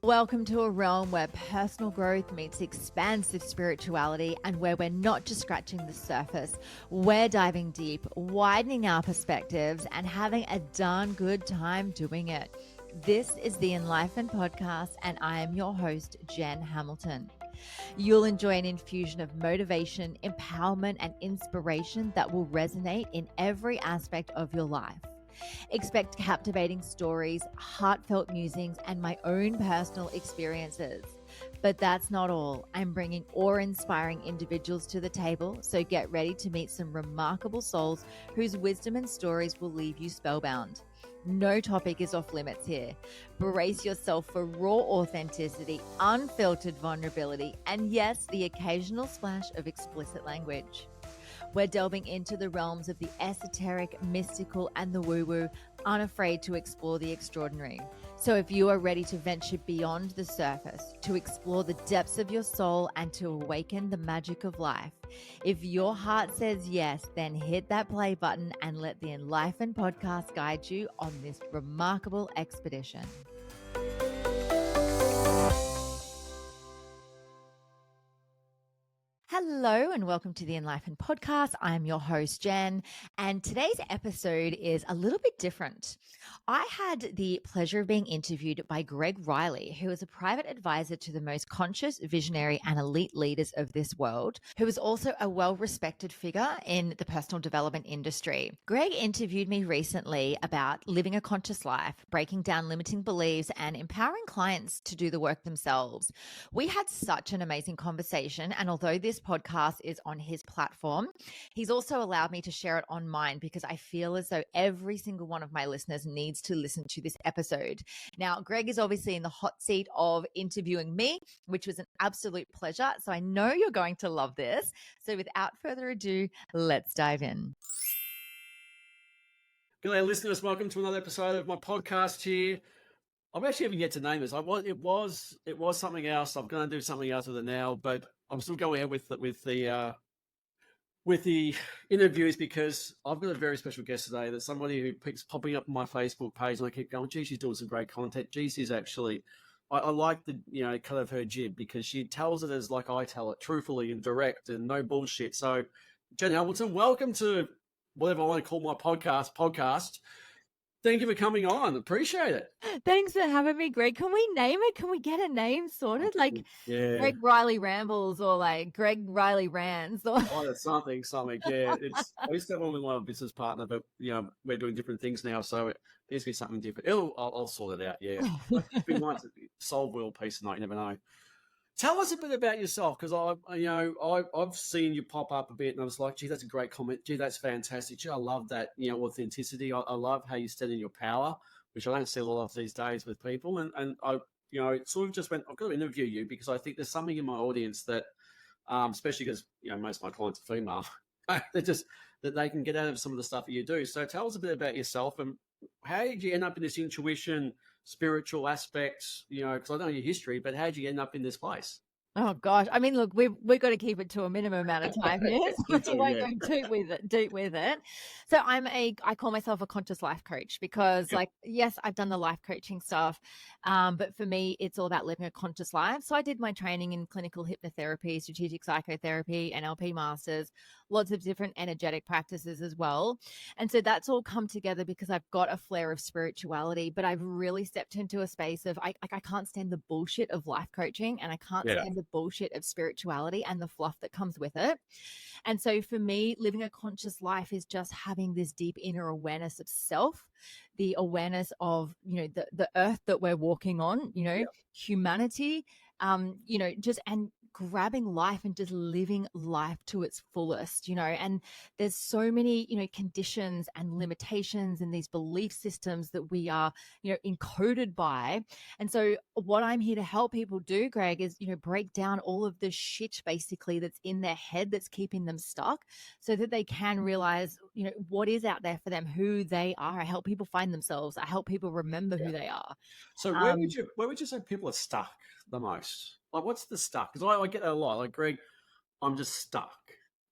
Welcome to a realm where personal growth meets expansive spirituality and where we're not just scratching the surface. We're diving deep, widening our perspectives, and having a darn good time doing it. This is the enLIFEned podcast, and I am your host, Jen Hamilton. You'll enjoy an infusion of motivation, empowerment, and inspiration that will resonate in every aspect of your life. Expect captivating stories, heartfelt musings, and my own personal experiences. But that's not all. I'm bringing awe-inspiring individuals to the table, so get ready to meet some remarkable souls whose wisdom and stories will leave you spellbound. No topic is off limits here. Brace yourself for raw authenticity, unfiltered vulnerability, and yes, the occasional splash of explicit language. We're delving into the realms of the esoteric, mystical, and the woo-woo, unafraid to explore the extraordinary. So if you are ready to venture beyond the surface, to explore the depths of your soul, and to awaken the magic of life, if your heart says yes, then hit that play button and let the enLIFEned podcast guide you on this remarkable expedition. Hello and welcome to the enLIFEned podcast. I'm your host, Jen, and today's episode is a little bit different. I had the pleasure of being interviewed by Greg Riley, who is a private advisor to the most conscious, visionary, and elite leaders of this world, who is also a well-respected figure in the personal development industry. Greg interviewed me recently about living a conscious life, breaking down limiting beliefs, and empowering clients to do the work themselves. We had such an amazing conversation, and although this podcast is on his platform, he's also allowed me to share it on mine because I feel as though every single one of my listeners needs to listen to this episode. Now, Greg is obviously in the hot seat of interviewing me, which was an absolute pleasure. So I know you're going to love this. So without further ado, let's dive in. Good day, listeners. Welcome to another episode of my podcast here. I'm actually haven't yet to name this. It was something else. I'm going to do something else with it now, but I'm still going ahead with the interviews because I've got a very special guest today. That's somebody who keeps popping up on my Facebook page, and I keep going, "Gee, she's doing some great content." Gee, she's actually, I like the cut of her jib because she tells it as like I tell it, truthfully and direct, and no bullshit. So, Jen Hamilton, welcome to whatever I want to call my podcast. Thank you for coming on. Appreciate it. Thanks for having me, Greg. Can we name it? Can we get a name sorted? Like Greg Riley Rambles or like Greg Riley Rants? Or... Oh, that's something. Yeah, I used to have one with my business partner, but we're doing different things now, so it needs to be something different. I'll sort it out. Yeah, it'd be nice to solve world peace tonight. You never know. Tell us a bit about yourself, because I've seen you pop up a bit, and I was like, "Gee, that's a great comment. Gee, that's fantastic. Gee, I love that. Authenticity. I love how you stand in your power, which I don't see a lot of these days with people." And I, it sort of just went, "I've got to interview you because I think there's something in my audience that, especially because most of my clients are female, that they can get out of some of the stuff that you do." So tell us a bit about yourself and how did you end up in this intuition, spiritual aspects, because I know your history, but how did you end up in this place? Oh gosh, I mean, look, we've got to keep it to a minimum amount of time here, so we won't go deep with it. So I call myself a conscious life coach because, yes, I've done the life coaching stuff, but for me, it's all about living a conscious life. So I did my training in clinical hypnotherapy, strategic psychotherapy, NLP masters, lots of different energetic practices as well, and so that's all come together because I've got a flair of spirituality, but I've really stepped into a space of I can't stand the bullshit of life coaching, and I can't stand the bullshit of spirituality and the fluff that comes with it. And so for me, living a conscious life is just having this deep inner awareness of self, the awareness of, the earth that we're walking on, humanity, and grabbing life and just living life to its fullest, and there's so many, conditions and limitations and these belief systems that we are, encoded by. And so what I'm here to help people do, Greg, is, break down all of the shit basically that's in their head that's keeping them stuck so that they can realize, what is out there for them, who they are. I help people find themselves. I help people remember who they are. So where would you say people are stuck the most? Like, what's the stuck? Because I get that a lot. Like, Greg, I'm just stuck.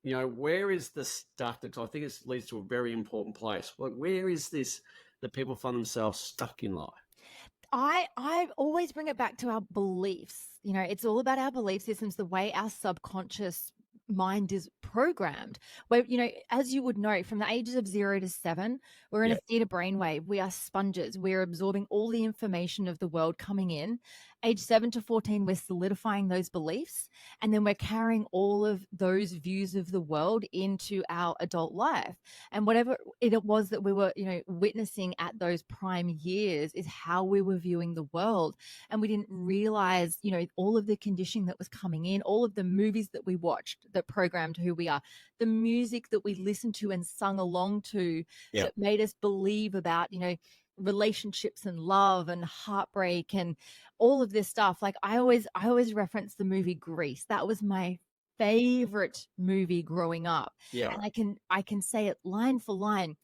Where is the stuck? Because I think it leads to a very important place. Like, where is this that people find themselves stuck in life? I always bring it back to our beliefs. You know, it's all about our belief systems, the way our subconscious mind is programmed. Where, you know, as you would know, from the ages of 0 to 7, we're in a Yeah, theta brainwave. We are sponges. We're absorbing all the information of the world coming in. Age 7 to 14, we're solidifying those beliefs. And then we're carrying all of those views of the world into our adult life. And whatever it was that we were, you know, witnessing at those prime years is how we were viewing the world. And we didn't realize, you know, all of the conditioning that was coming in, all of the movies that we watched that programmed who we are, the music that we listened to and sung along to yeah, that made us believe about, you know, relationships and love and heartbreak and all of this stuff. Like I always reference the movie Grease. That was my favorite movie growing up, yeah. and I can say it line for line.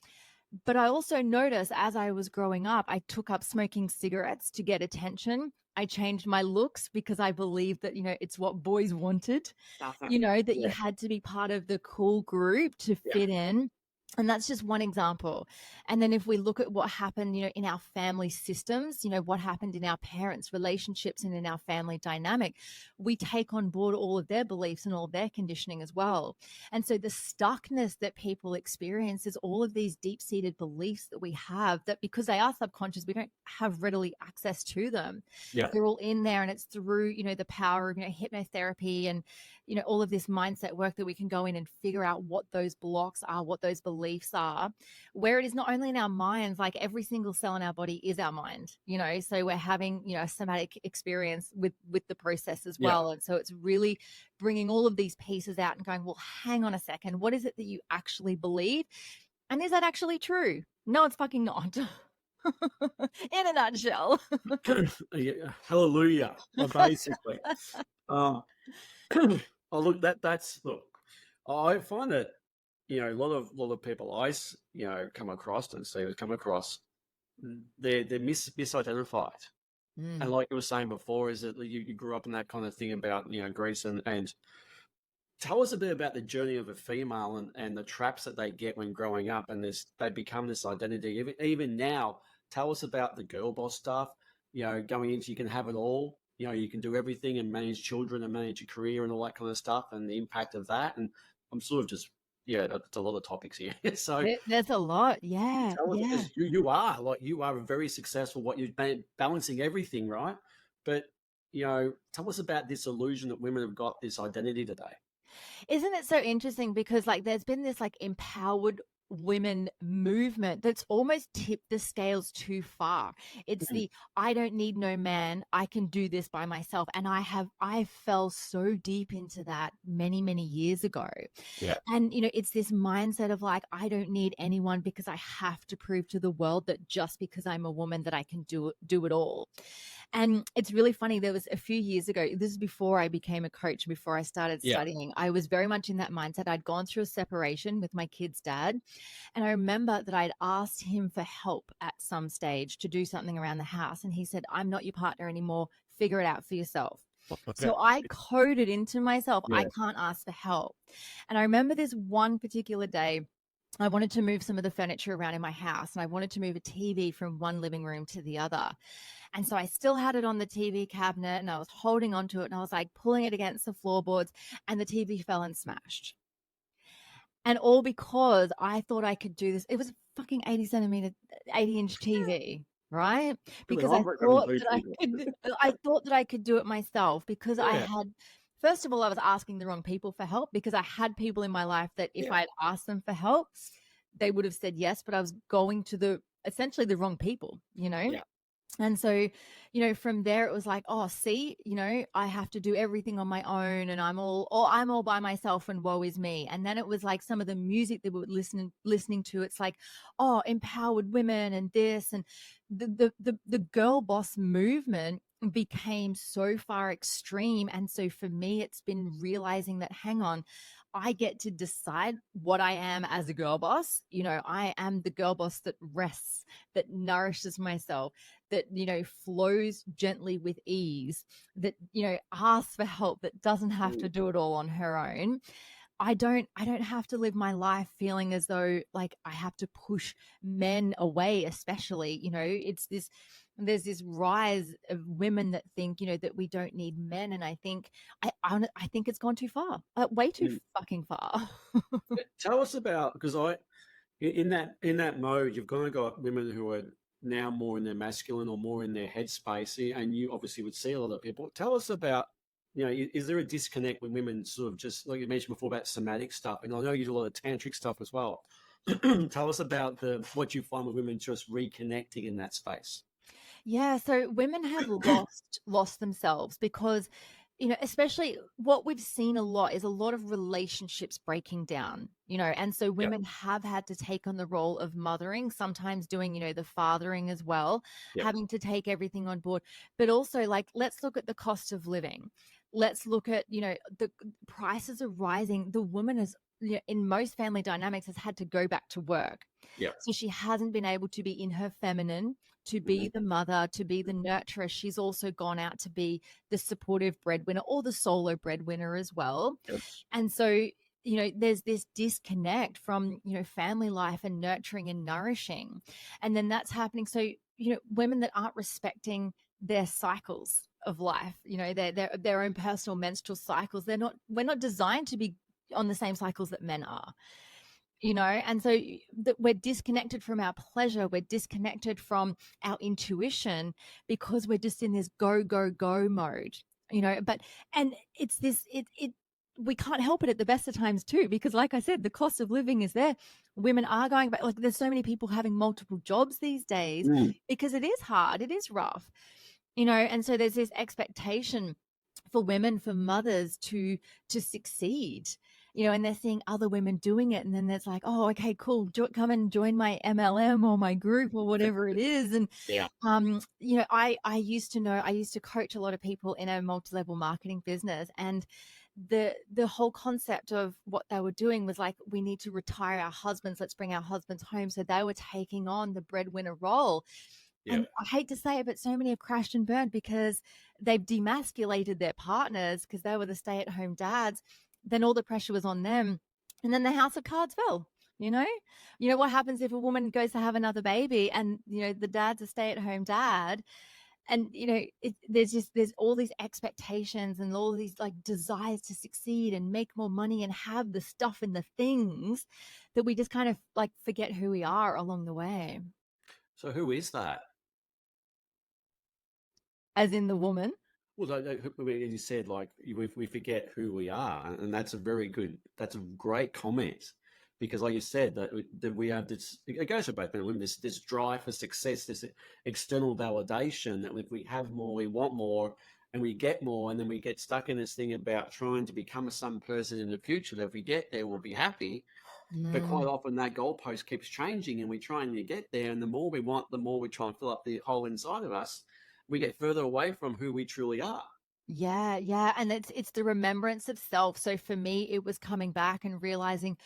But I also noticed as I was growing up, I took up smoking cigarettes to get attention. I changed my looks because I believed that, you know, it's what boys wanted, you know, that you Yeah, had to be part of the cool group to yeah, fit in. And that's just one example. And then if we look at what happened, you know, in our family systems, you know, what happened in our parents' relationships and in our family dynamic, we take on board all of their beliefs and all of their conditioning as well. And so the stuckness that people experience is all of these deep seated beliefs that we have that because they are subconscious, we don't have readily access to them. yeah. They're all in there, and it's through, you know, the power of, you know, hypnotherapy and, you know, all of this mindset work that we can go in and figure out what those blocks are, what those beliefs are, where it is not only in our minds, like every single cell in our body is our mind, you know, so we're having, you know, a somatic experience with the process as Yeah. well. And so it's really bringing all of these pieces out and going, well, hang on a second, what is it that you actually believe? And is that actually true? No, it's fucking not. In a nutshell. Yeah, hallelujah. Basically, um, oh look, that's look. I find that a lot of people come across and see come across, they're misidentified. And Mm. like you were saying before, is that you grew up in that kind of thing about Greece and tell us a bit about the journey of a female and the traps that they get when growing up and this they become this identity. Even now, tell us about the girl boss stuff. Going into you can have it all. You can do everything and manage children and manage your career and all that kind of stuff and the impact of that. And I'm sort of just it's a lot of topics here. So There's a lot. Yeah. tell us Yeah. because you are very successful. What you're balancing everything right, but tell us about this illusion that women have got this identity today. Isn't it so interesting because like there's been this like empowered women movement that's almost tipped the scales too far. It's Mm, the I don't need no man, I can do this by myself. And I fell so deep into that many years ago. yeah, And you know, it's this mindset of like I don't need anyone because I have to prove to the world that just because I'm a woman that I can do it all. And it's really funny. There was a few years ago, this is before I became a coach, before I started yeah, studying. I was very much in that mindset. I'd gone through a separation with my kid's dad. And I remember that I'd asked him for help at some stage to do something around the house. And he said, I'm not your partner anymore. Figure it out for yourself. So I coded into myself, I yeah. can't ask for help. And I remember this one particular day, I wanted to move some of the furniture around in my house and I wanted to move a TV from one living room to the other. And so I still had it on the TV cabinet and I was holding onto it and I was like pulling it against the floorboards and the TV fell and smashed. And all because I thought I could do this. It was a fucking 80-inch TV, right? Really Because I hard having thought two that I people. could, I thought that I could do it myself because I Yeah, had, first of all, I was asking the wrong people for help because I had people in my life that if yeah, I had asked them for help, they would have said yes, but I was going to essentially the wrong people, you know? yeah. And so, you know, from there it was like, oh, see, you know, I have to do everything on my own and I'm all by myself and woe is me. And then it was like some of the music that we were listening to, it's like, oh, empowered women and this and the girl boss movement became so far extreme. And so for me, it's been realizing that, hang on, I get to decide what I am as a girl boss. You know, I am the girl boss that rests, that nourishes myself, that, you know, flows gently with ease, that, you know, asks for help, that doesn't have Mm, to do it all on her own. I don't have to live my life feeling as though like I have to push men away, especially, it's this there's this rise of women that think, that we don't need men. And I think I think it's gone too far, way too Mm. fucking far. Tell us about, because in that mode, you've kind of got women who are now more in their masculine or more in their headspace, and you obviously would see a lot of people. Tell us about, is there a disconnect when women sort of just, like you mentioned before, about somatic stuff, and I know you do a lot of tantric stuff as well. Tell us about what you find with women just reconnecting in that space. Yeah, so women have lost themselves because, especially what we've seen a lot is a lot of relationships breaking down, and so Yep. women have had to take on the role of mothering, sometimes doing, the fathering as well, Yep. having to take everything on board. But also, like, let's look at the cost of living. Let's look at, the prices are rising. The woman is, in most family dynamics, has had to go back to work. Yep. So she hasn't been able to be in her feminine, to be Hmm. the mother, to be the nurturer. She's also gone out to be the supportive breadwinner or the solo breadwinner as well. Yes. And so, there's this disconnect from, family life and nurturing and nourishing. And then that's happening. So, women that aren't respecting their cycles of life, their own personal menstrual cycles, we're not designed to be on the same cycles that men are. And so that we're disconnected from our pleasure, we're disconnected from our intuition because we're just in this go go go mode. But and it's this it we can't help it at the best of times too, because like I said, the cost of living is there. Women are going back, like there's so many people having multiple jobs these days Mm. because it is hard, it is rough. And so there's this expectation for women, for mothers to succeed, and they're seeing other women doing it, and then there's like, oh, okay, cool, come and join my MLM or my group or whatever it is. And Yeah. I used to coach a lot of people in a multi-level marketing business, and the whole concept of what they were doing was like, we need to retire our husbands, let's bring our husbands home. So they were taking on the breadwinner role. Yeah. And I hate to say it, but so many have crashed and burned because they've demasculated their partners because they were the stay-at-home dads. Then all the pressure was on them. And then the house of cards fell. You know? What happens if a woman goes to have another baby and, the dad's a stay-at-home dad? And, there's all these expectations and all these like desires to succeed and make more money and have the stuff and the things that we just kind of like forget who we are along the way, So who is that? as in the woman. Well, as you said, like we forget who we are, and that's a great comment, because, like you said, that we have this. It goes for both men and women. This drive for success, this external validation that if we have more, we want more, and we get more, and then we get stuck in this thing about trying to become some person in the future. That if we get there, we'll be happy. But quite Mm. often that goalpost keeps changing, and we're trying to get there. And the more we want, the more we try and fill up the hole inside of us. We get further away from who we truly are. Yeah, yeah, and it's the remembrance of self. So for me, it was coming back and realizing,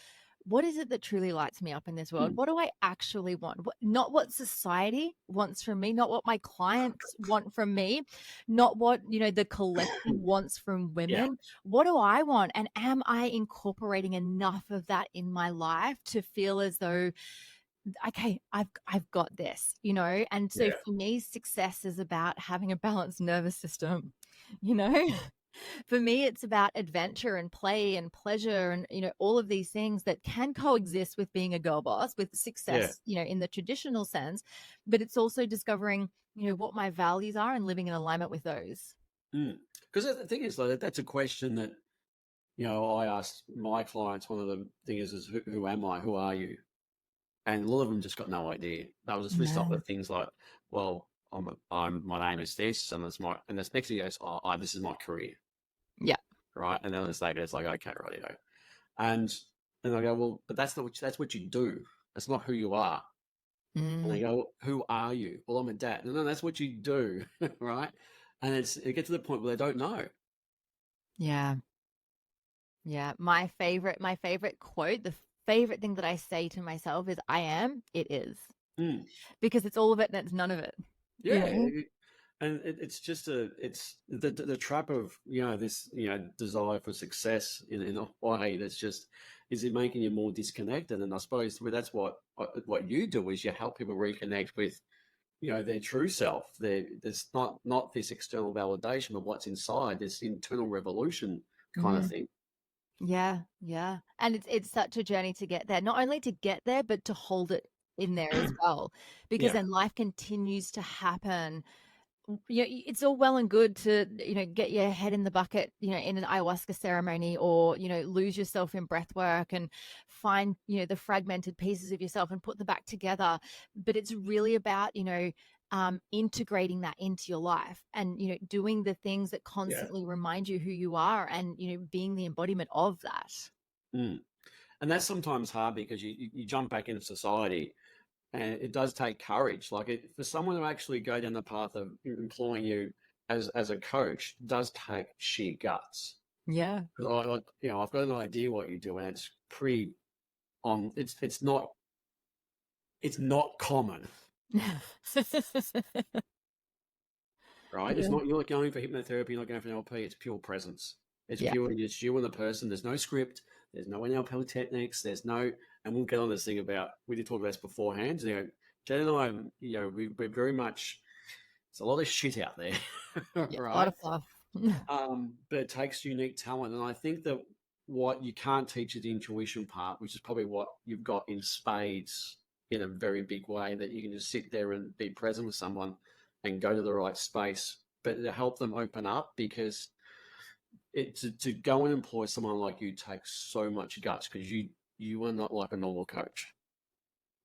what is it that truly lights me up in this world? Mm. What do I actually want? Not what society wants from me, not what my clients want from me, not what, the collective wants from Yeah. women. What do I want? And am I incorporating enough of that in my life to feel as though, okay, I've got this, And so Yeah. for me, success is about having a balanced nervous system, you know? For me, it's about adventure and play and pleasure and, all of these things that can coexist with being a girl boss, with Yeah. success, in the traditional sense. But it's also discovering, what my values are and living in alignment with those. Because the thing is, like, that's a question that, I ask my clients. One of the things is, who am I? Who are you? And a lot of them just got no idea. They'll just list up Yeah. the things like, well, my name is this, and this next thing goes, oh, this is my career, Yeah. right? And then it's like, okay, right, and then I go, well, but that's what you do. That's not who you are. And they Mm. go, who are you? Well, I'm a dad. No, that's what you do, right? And it gets to the point where they don't know. Yeah. Yeah. My favorite quote, the favorite thing that I say to myself is, I am, it is. Mm. Because it's all of it and it's none of it, you Yeah, know? And it's just it's the trap of, this, desire for success in a way that's just, is it making you more disconnected? And I suppose, well, that's what you do, is you help people reconnect with, their true self. There's not this external validation of what's inside, this internal revolution kind of Mhm. thing. Yeah, yeah. And it's such a journey to get there. Not only to get there, but to hold it in there as well. Because Yeah, then life continues to happen. Yeah, it's all well and good to, get your head in the bucket, in an ayahuasca ceremony, or, lose yourself in breath work and find, the fragmented pieces of yourself and put them back together. But it's really about, integrating that into your life and, doing the things that yeah. constantly remind you who you are and, being the embodiment of that. Mm. And that's sometimes hard because you jump back into society, and it does take courage. Like, for someone to actually go down the path of employing you as a coach, does take sheer guts. Yeah. 'Cause I've got an idea what you do, and it's pretty on. It's not common, right? It's Yeah. not, you're not going for hypnotherapy, you're not going for NLP. It's pure presence. It's Yeah. purely just you and the person. There's no script. There's no NLP techniques. There's no, and we'll get on this thing about, we did talk about this beforehand. Jen and I, we're very much, there's a lot of shit out there, Yeah. A lot right? of fluff. But it takes unique talent. And I think that what you can't teach is the intuition part, which is probably what you've got in spades in a very big way, that you can just sit there and be present with someone and go to the right space, but to help them open up, because to go and employ someone like you takes so much guts, because you are not like a normal coach.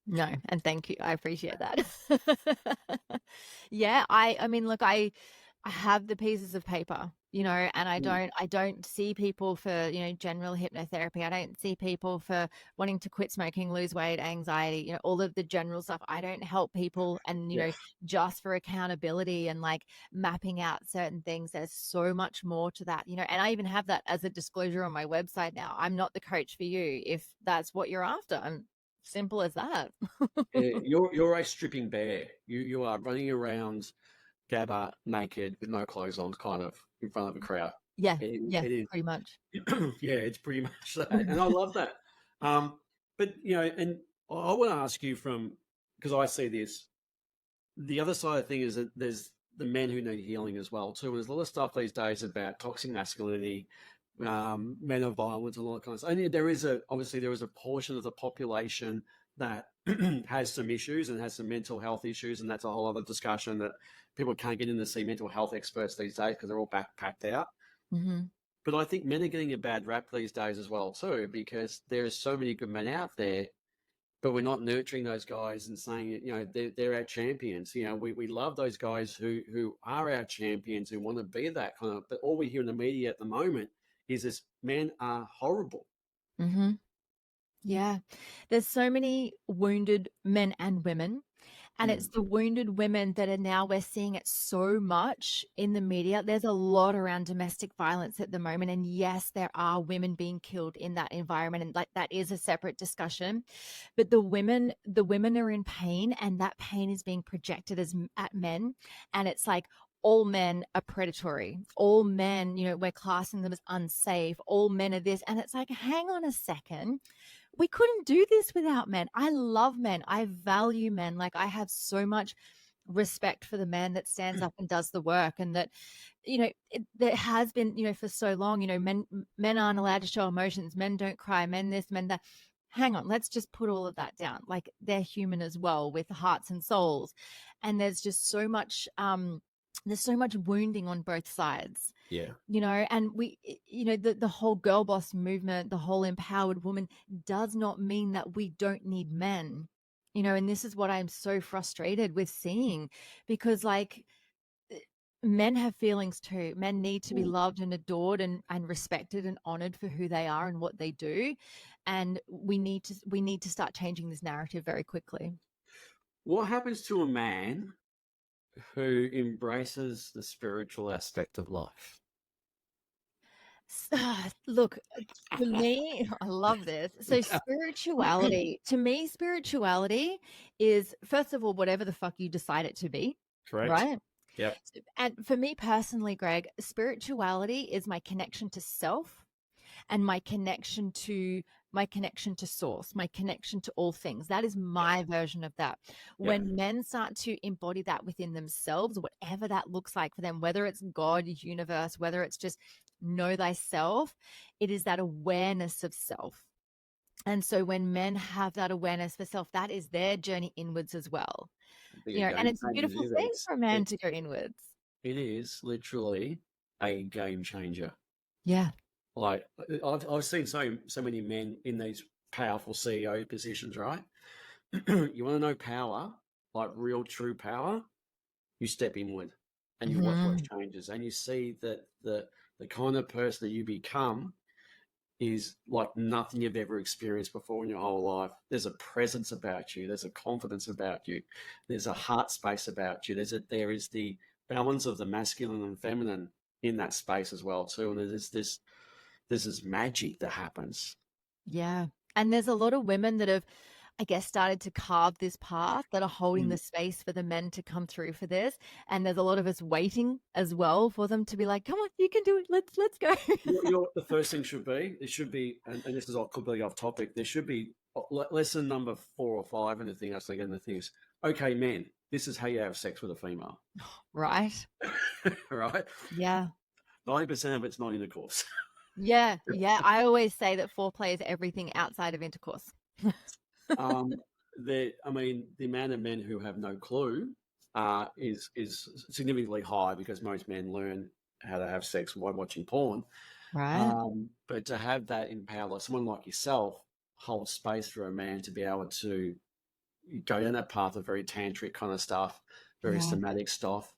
No, and thank you. I appreciate that. Yeah, I mean, look, I have the pieces of paper, and Mm. I don't see people for, general hypnotherapy. I don't see people for wanting to quit smoking, lose weight, anxiety, all of the general stuff. I don't help people and, Yeah. just for accountability and like mapping out certain things. There's so much more to that, and I even have that as a disclosure on my website now. I'm not the coach for you if that's what you're after. I'm simple as that. You're a stripping bear. You are running around Gabba naked with no clothes on, kind of in front of a crowd. Yeah, It yeah, is, pretty much. yeah, it's pretty much that, and I love that. But and I want to ask you, from, because I see this, the other side of the thing is that there's the men who need healing as well too. And there's a lot of stuff these days about toxic masculinity, men of violence, and all that kind of stuff. And obviously there is a portion of the population that has some issues and has some mental health issues, and that's a whole other discussion that people can't get in to see mental health experts these days because they're all packed out. Hmm. But I think men are getting a bad rap these days as well too, because there are so many good men out there, but we're not nurturing those guys and saying, they're our champions. We love those guys who are our champions, who want to be that kind of. But all we hear in the media at the moment is this: men are horrible. Hmm. Yeah. There's so many wounded men and women. And it's Mm. the wounded women that are now, we're seeing it so much in the media. There's a lot around domestic violence at the moment. And yes, there are women being killed in that environment. And like that is a separate discussion. But the women are in pain, and that pain is being projected at men. And it's like all men are predatory. All men, we're classing them as unsafe. All men are this. And it's like, hang on a second, we couldn't do this without men. I love men. I value men. Like I have so much respect for the man that stands up and does the work, and that, there has been, for so long, men aren't allowed to show emotions. Men don't cry. Men this, men that. Hang on, let's just put all of that down. Like they're human as well, with hearts and souls, and there's just so much. There's so much wounding on both sides, Yeah. and the whole girl boss movement, the whole empowered woman, does not mean that we don't need men, and this is what I'm so frustrated with seeing, because like men have feelings too. Men need to be Mm. loved and adored and respected and honored for who they are and what they do, and we need to start changing this narrative very quickly. What happens to a man who embraces the spiritual aspect of life? Look, to me, I love this. So spirituality, to me, spirituality is, first of all, whatever the fuck you decide it to be, Correct. right? Yep. And for me personally, Greg, spirituality is my connection to self and my connection to source, my connection to all things. That is Yep. my version of that. Yep. When men start to embody that within themselves, whatever that looks like for them, whether it's God, universe, whether it's just know thyself, it is that awareness of self. And so when men have that awareness for self, that is their journey inwards as well. Bigger And game it's a changers. beautiful It thing is. for a man to go inwards. It is literally a game changer. Yeah. Like I've seen so many men in these powerful CEO positions, right? You want to know power, like real true power, you step inward and you watch what Mhm. changes and you see that the kind of person that you become is like nothing you've ever experienced before in your whole life. There's a presence about you, there's a confidence about you, there's a heart space about you, there is the balance of the masculine and feminine in that space as well too. And there's this magic that happens. Yeah. And there's a lot of women that have, I guess, started to carve this path that are holding Mm. the space for the men to come through for this. And there's a lot of us waiting as well for them to be like, come on, you can do it. Let's go. The first thing should be, it should be, and this is all completely off topic, there should be lesson number 4 or 5 and the thing I was thinking, the thing is, okay, men, this is how you have sex with a female. Right. Right? Yeah. 90% of it's not intercourse. Yeah. Yeah. I always say that foreplay is everything outside of intercourse. um, the amount of men who have no clue is significantly high because most men learn how to have sex by watching porn. Right. But to have that in power, like someone like yourself, hold space for a man to be able to go down that path of very tantric kind of stuff, very Yeah. somatic stuff,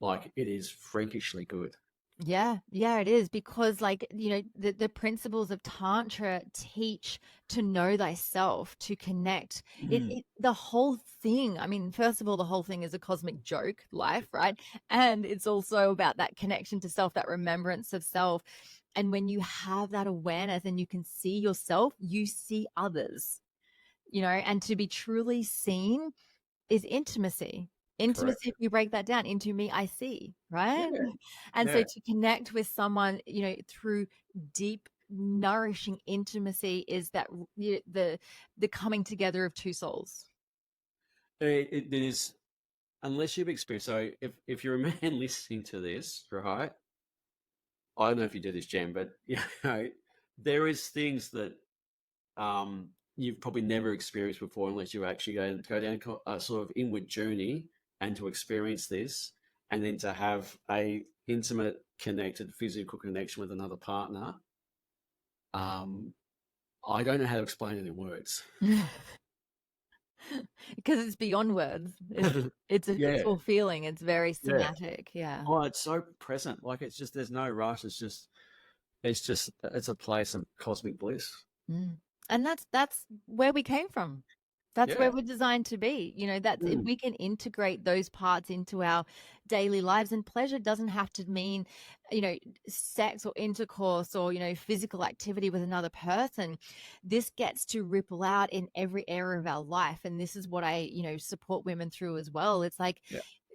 like it is freakishly good. Yeah, yeah, it is because, like, the principles of Tantra teach to know thyself, to connect. The whole thing, I mean, first of all, the whole thing is a cosmic joke, life, right? And it's also about that connection to self, that remembrance of self. And when you have that awareness and you can see yourself, you see others, and to be truly seen is intimacy. Intimacy, if Correct. you break that down, into me, I see, right? Yeah. And so Yeah. to connect with someone, through deep, nourishing intimacy is that the coming together of two souls. It is, unless you've experienced. So if you're a man listening to this, right? I don't know if you do this, Jen, but there is things that you've probably never experienced before unless you actually go down a sort of inward journey and to experience this, and then to have a intimate, connected, physical connection with another partner. I don't know how to explain it in words. Because it's beyond words. It's a Yeah, physical feeling. It's very yeah. somatic. Yeah. Oh, it's so present. Like it's just there's no rush. It's a place of cosmic bliss. Mm. And that's where we came from. That's where Yeah. we're designed to be. That's if Mm. we can integrate those parts into our daily lives, and pleasure doesn't have to mean, sex or intercourse or, physical activity with another person. This gets to ripple out in every area of our life. And this is what I, support women through as well. It's like,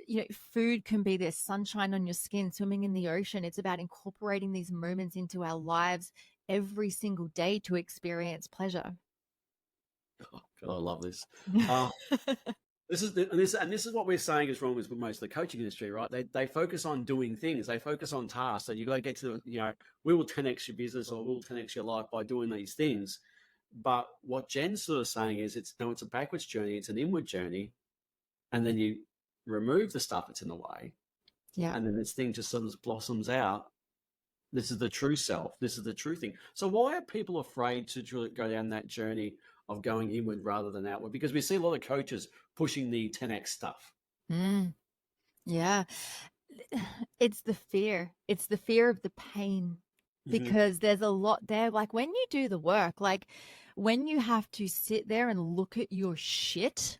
Yeah. food can be this sunshine on your skin, swimming in the ocean. It's about incorporating these moments into our lives every single day to experience pleasure. Oh, God, I love this. Uh, this is what we're saying is wrong with most of the coaching industry, right? They focus on doing things, they focus on tasks. So you got to get to we will 10x your business or we'll 10x your life by doing these things. But what Jen's sort of saying is it's a backwards journey, it's an inward journey, and then you remove the stuff that's in the way, Yeah. and then this thing just sort of blossoms out. This is the true self. This is the true thing. So why are people afraid to go down that journey of going inward rather than outward? Because we see a lot of coaches pushing the 10x stuff. Mm, yeah. It's the fear. It's the fear of the pain Mm-hmm. because there's a lot there. Like when you do the work, like when you have to sit there and look at your shit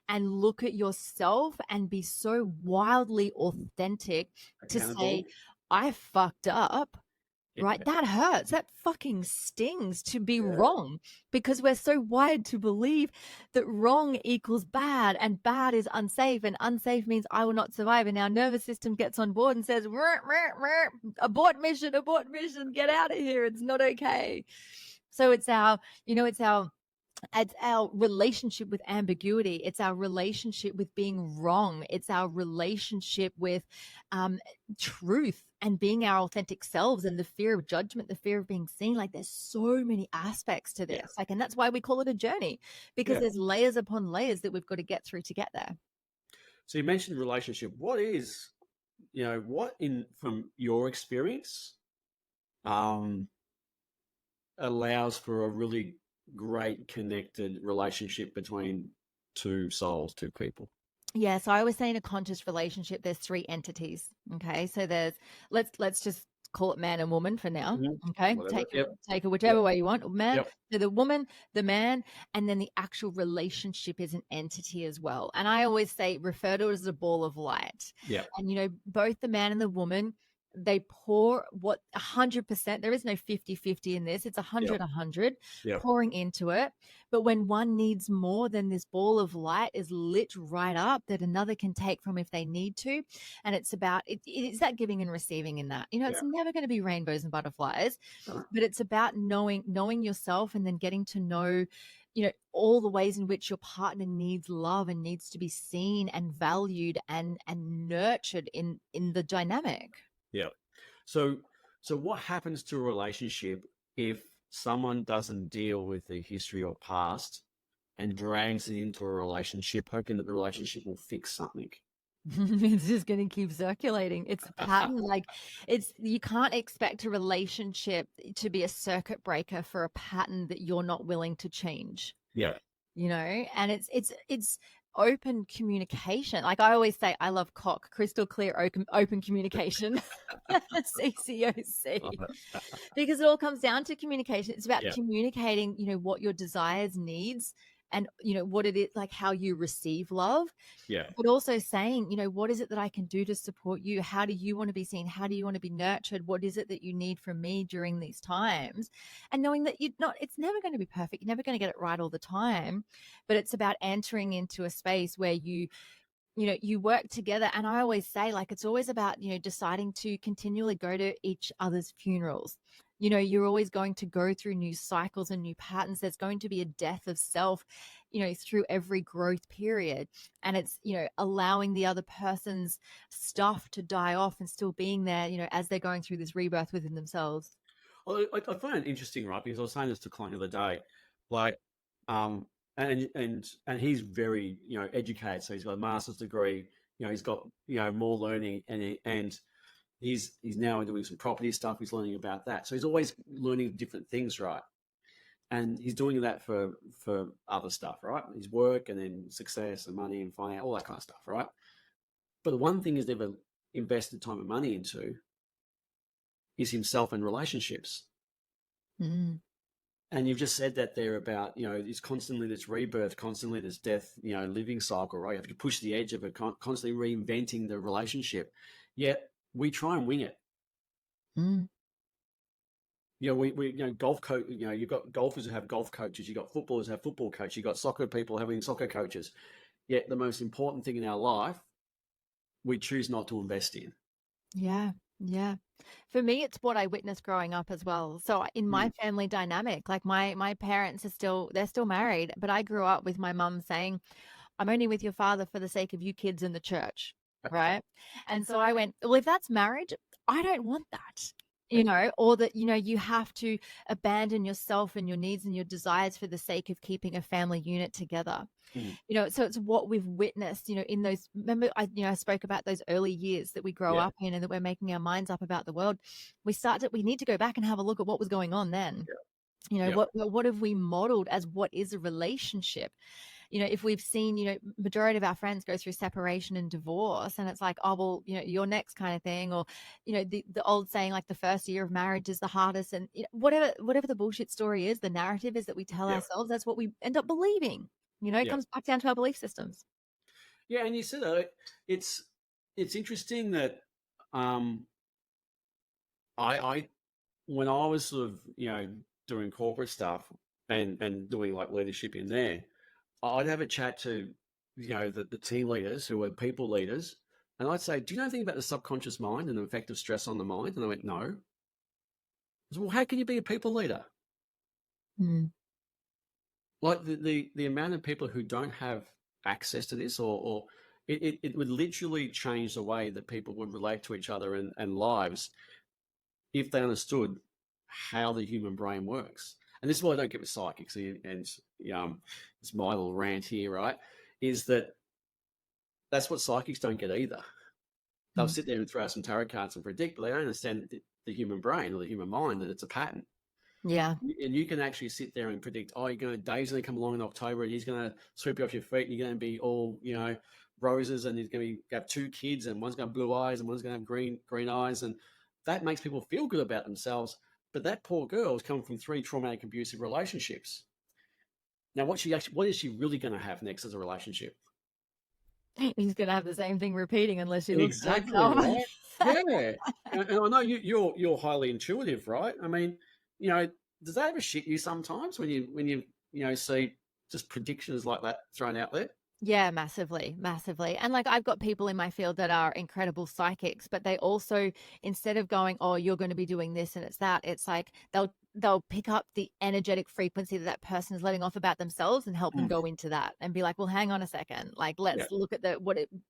and look at yourself and be so wildly authentic to say, Accountable. I fucked up. Yeah. right? That hurts. That fucking stings to be Yeah. wrong, because we're so wired to believe that wrong equals bad and bad is unsafe and unsafe means I will not survive. And our nervous system gets on board and says, "Rrr, rrr, rrr, abort mission, get out of here. It's not okay." So it's our relationship with ambiguity. It's our relationship with being wrong. It's our relationship with um, truth and being our authentic selves, and the fear of judgment, the fear of being seen. Like, there's so many aspects to Yeah. this. Like, and that's why we call it a journey, because Yeah. there's layers upon layers that we've got to get through to get there. So you mentioned relationship. What from your experience, um, allows for a really great connected relationship between two souls, two people? Yeah, so I was saying a conscious relationship, there's three entities. Okay. So there's let's just call it man and woman for now. Mhm. Okay. Whatever. Take it Yep. whichever way you want. Man, Yep. so the woman, the man, and then the actual relationship is an entity as well. And I always say refer to it as a ball of light. Yep. And both the man and the woman, they pour what 100%, there is no 50-50 in this. It's Yep. 100 Yep. pouring into it. But when one needs more, then this ball of light is lit right up that another can take from if they need to. And it's it's that giving and receiving in that. It's Yeah. never going to be rainbows and butterflies, Uh, but it's about knowing yourself, and then getting to know, all the ways in which your partner needs love and needs to be seen and valued and nurtured in the dynamic. yeah. So, what happens to a relationship if someone doesn't deal with their history or past and drags it into a relationship, hoping that the relationship will fix something? It's just going to keep circulating. It's a pattern. Like, you can't expect a relationship to be a circuit breaker for a pattern that you're not willing to change, Yeah. and it's open communication. Like I always say, I love cock, crystal clear, open communication. CCOC. Because it all comes down to communication. It's about Yeah. communicating, what your desires, needs, and what it is, like how you receive love, Yeah. but also saying, what is it that I can do to support you? How do you want to be seen? How do you want to be nurtured? What is it that you need from me during these times? And knowing that it's never going to be perfect. You're never going to get it right all the time, but it's about entering into a space where you work together. And I always say, like, it's always about, deciding to continually go to each other's funerals. You're always going to go through new cycles and new patterns. There's going to be a death of self, through every growth period. And it's, allowing the other person's stuff to die off and still being there, as they're going through this rebirth within themselves. Well, I find it interesting, right? Because I was saying this to a client the other day, like, and he's very, educated. So he's got a master's degree. He's got, more learning, and he's now doing some property stuff. He's learning about that. So he's always learning different things, right? And he's doing that for other stuff, right? His work, and then success and money and finance, all that kind of stuff, right? But the one thing he's never invested time and money into is himself and relationships. Mm. And you've just said that there about, it's constantly this rebirth, constantly this death, living cycle, right? You have to push the edge of it, constantly reinventing the relationship. Yet we try and wing it. Mm. We golf coach, you've got golfers who have golf coaches, you've got footballers who have football coaches, you've got soccer people having soccer coaches. Yet the most important thing in our life, we choose not to invest in. Yeah. Yeah. For me, it's what I witnessed growing up as well. So in my family dynamic, like my parents they're still married, but I grew up with my mum saying, I'm only with your father for the sake of you kids in the church. Right. And so I went, well, if that's marriage, I don't want that. Or that, you have to abandon yourself and your needs and your desires for the sake of keeping a family unit together. Mm. So it's what we've witnessed, in those, remember, I spoke about those early years that we grow Yeah. up in and that we're making our minds up about the world. We need to go back and have a look at what was going on then. Yeah. What have we modeled as what is a relationship? If we've seen, majority of our friends go through separation and divorce, and it's like, oh, well, you're next kind of thing, or, the old saying, like the first year of marriage is the hardest, and whatever the bullshit story is, the narrative is that we tell ourselves, that's what we end up believing. It comes back down to our belief systems. Yeah. And you said that it's interesting that, I when I was sort of, doing corporate stuff and doing like leadership in there, I'd have a chat to, the team leaders who were people leaders. And I'd say, do you know anything about the subconscious mind and the effect of stress on the mind? And they went, no. I said, well, how can you be a people leader? Mm. Like the amount of people who don't have access to this, or it would literally change the way that people would relate to each other and lives if they understood how the human brain works. And this is why I don't get with psychics, and it's my little rant here, right? Is that that's what psychics don't get either. They'll Mm. sit there and throw out some tarot cards and predict, but they don't understand the human brain or the human mind, that it's a pattern. Yeah. And you can actually sit there and predict, oh, Dave's going to come along in October and he's going to sweep you off your feet and you're going to be all, roses, and he's going to have two kids and one's going to have blue eyes and one's going to have green eyes. And that makes people feel good about themselves. But that poor girl has come from 3 traumatic abusive relationships. Now, what is she really going to have next as a relationship? He's going to have the same thing repeating unless she looks at Exactly, himself. right? Yeah. And I know you're highly intuitive, right? I mean, does that ever shit you sometimes when you see just predictions like that thrown out there? Yeah, massively, massively. And like I've got people in my field that are incredible psychics, but they also, instead of going, oh, you're going to be doing this and it's that, it's like they'll pick up the energetic frequency that person is letting off about themselves and help them Mm. go into that and be like, well, hang on a second, like Yeah. let's look at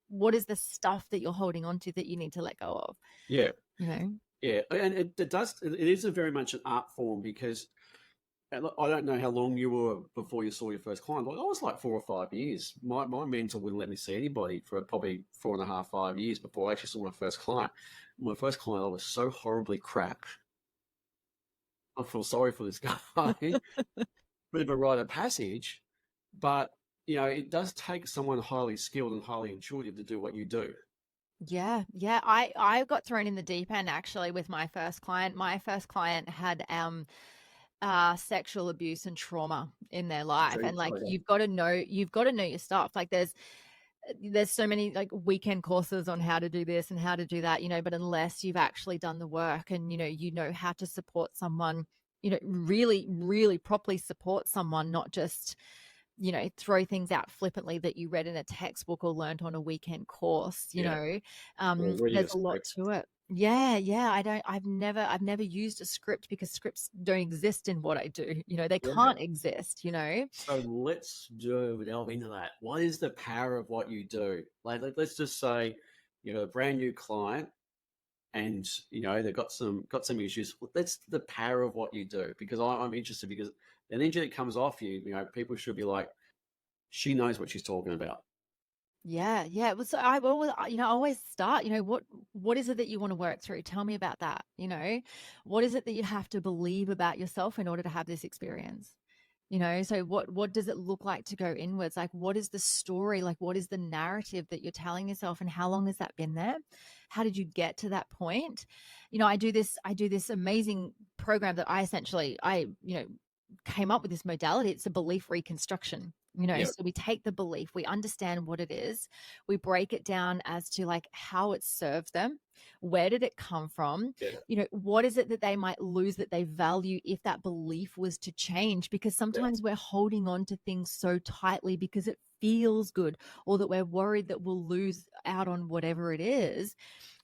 what is the stuff that you're holding on to that you need to let go of. Yeah. Yeah. And it is a very much an art form, because I don't know how long you were before you saw your first client. Like, I was like 4 or 5 years. My mentor wouldn't let me see anybody for probably 4.5, 5 years before I actually saw my first client. My first client, I was so horribly crap. I feel sorry for this guy. Bit of a rite of passage, but it does take someone highly skilled and highly intuitive to do what you do. Yeah, yeah. I got thrown in the deep end actually with my first client. My first client had sexual abuse and trauma in their life, and like Oh, yeah. you've got to know your stuff. Like there's so many like weekend courses on how to do this and how to do that, but unless you've actually done the work and you know how to support someone, really really properly support someone, not just throw things out flippantly that you read in a textbook or learned on a weekend course, Yeah. Or reading a there's a lot script. to it. Yeah, yeah. I've never used a script because scripts don't exist in what I do. They Yeah. can't exist. So let's delve into that. What is the power of what you do? Like, let's just say you have a brand new client, and they've got some issues. That's the power of what you do, because I'm interested, because the energy that comes off you, people should be like, she knows what she's talking about. Yeah, yeah. Well, so I always start, what is it that you want to work through? Tell me about that. What is it that you have to believe about yourself in order to have this experience? So what does it look like to go inwards? Like, what is the story? Like, what is the narrative that you're telling yourself, and how long has that been there? How did you get to that point? I do this amazing program that I came up with this modality. It's a belief reconstruction. Yeah. So we take the belief, we understand what it is, we break it down as to like how it served them, where did it come from, Yeah. what is it that they might lose that they value if that belief was to change, because Yeah. sometimes we're holding on to things so tightly because it feels good, or that we're worried that we'll lose out on whatever it is.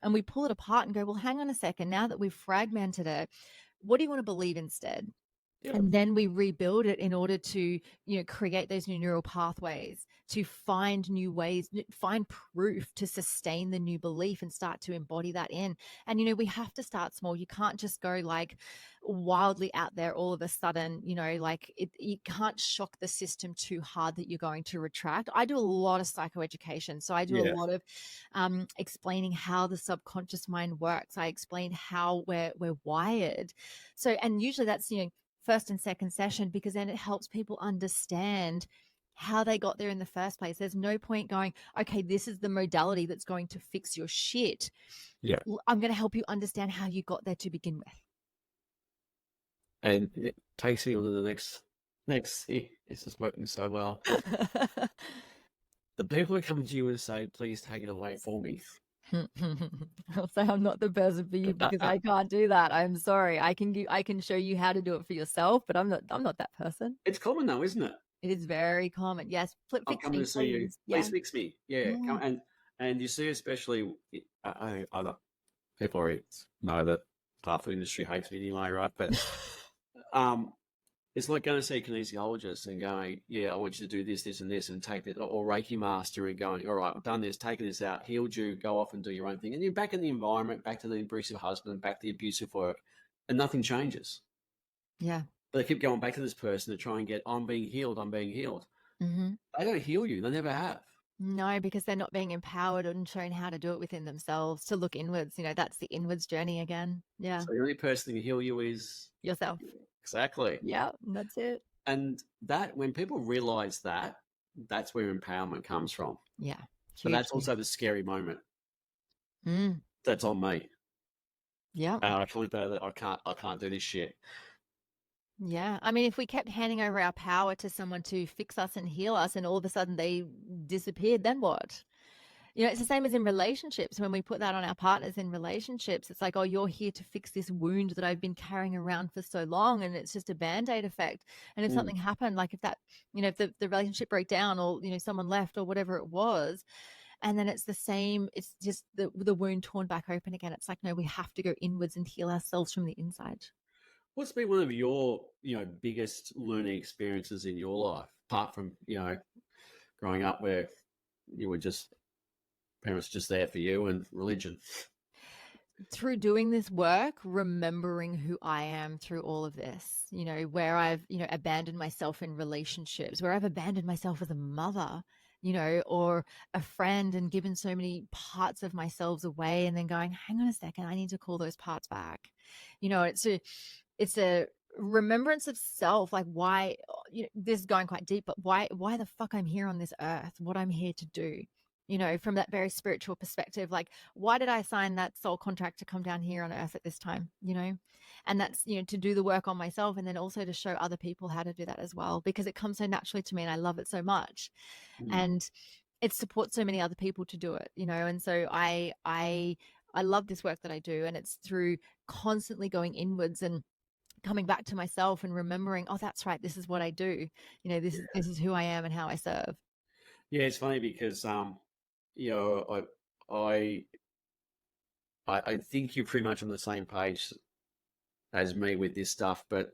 And we pull it apart and go, well, hang on a second, now that we've fragmented it, what do you want to believe instead? Yeah. And then we rebuild it in order to create those new neural pathways, to find new ways, find proof to sustain the new belief and start to embody that in. And we have to start small. You can't just go like wildly out there all of a sudden. Like you can't shock the system too hard that you're going to retract. I do a lot of psychoeducation, so I do a Yeah. lot of explaining how the subconscious mind works. I explain how we're wired. So, and usually that's first and second session, because then it helps people understand how they got there in the first place. There's no point going, okay, this is the modality that's going to fix your shit. Yeah. I'm going to help you understand how you got there to begin with. And it takes you on to the next. This is working so well. The people who come to you and say, please take it away for me. I'll say I'm not the person for you because I can't do that. I'm sorry. I can show you how to do it for yourself, but I'm not that person. It's common though, isn't it? It is very common. Yes, flip I'm fix coming me, to see you. please. Yeah. Please fix me. Yeah, Yeah. come and you see, especially other people already know that half the industry hates me anyway, right? But um, it's like going to see a kinesiologist and going, "Yeah, I want you to do this, this, and this, and take that," or Reiki master and going, "All right, I've done this, taken this out, healed you. Go off and do your own thing." And you're back in the environment, back to the abusive husband, back to the abusive work, and nothing changes. Yeah. But they keep going back to this person to try and get, "I'm being healed. I'm being healed." Mm-hmm. They don't heal you. They never have. No, because they're not being empowered and shown how to do it within themselves to look inwards. That's the inwards journey again. Yeah. So the only person that can heal you is Yourself. exactly. Yeah, that's it. And that when people realize that, that's where empowerment comes from. Yeah. But that's Hugely. also the scary moment. Mm. That's on me. Yeah. I flip out that I can't do this shit. Yeah. I mean, if we kept handing over our power to someone to fix us and heal us and all of a sudden they disappeared, then what? It's the same as in relationships. When we put that on our partners in relationships, it's like, oh, you're here to fix this wound that I've been carrying around for so long. And it's just a band-aid effect. And if something happened, like if that, if the relationship broke down or, someone left or whatever it was, and then it's the same, it's just the wound torn back open again. It's like, no, we have to go inwards and heal ourselves from the inside. What's been one of your, biggest learning experiences in your life, apart from, growing up where you were just parents just there for you and religion? Through doing this work, remembering who I am through all of this, where I've, abandoned myself in relationships, where I've abandoned myself as a mother, or a friend and given so many parts of myself away and then going, hang on a second, I need to call those parts back. It's a remembrance of self, like why, this is going quite deep, but why the fuck I'm here on this earth, what I'm here to do, from that very spiritual perspective. Like, why did I sign that soul contract to come down here on earth at this time, and that's, to do the work on myself and then also to show other people how to do that as well, because it comes so naturally to me and I love it so much. And it supports so many other people to do it, and so I love this work that I do, and it's through constantly going inwards and coming back to myself and remembering, oh, that's right, this is what I do, this is who I am and how I serve. Yeah, it's funny because you know, I I think you're pretty much on the same page as me with this stuff, but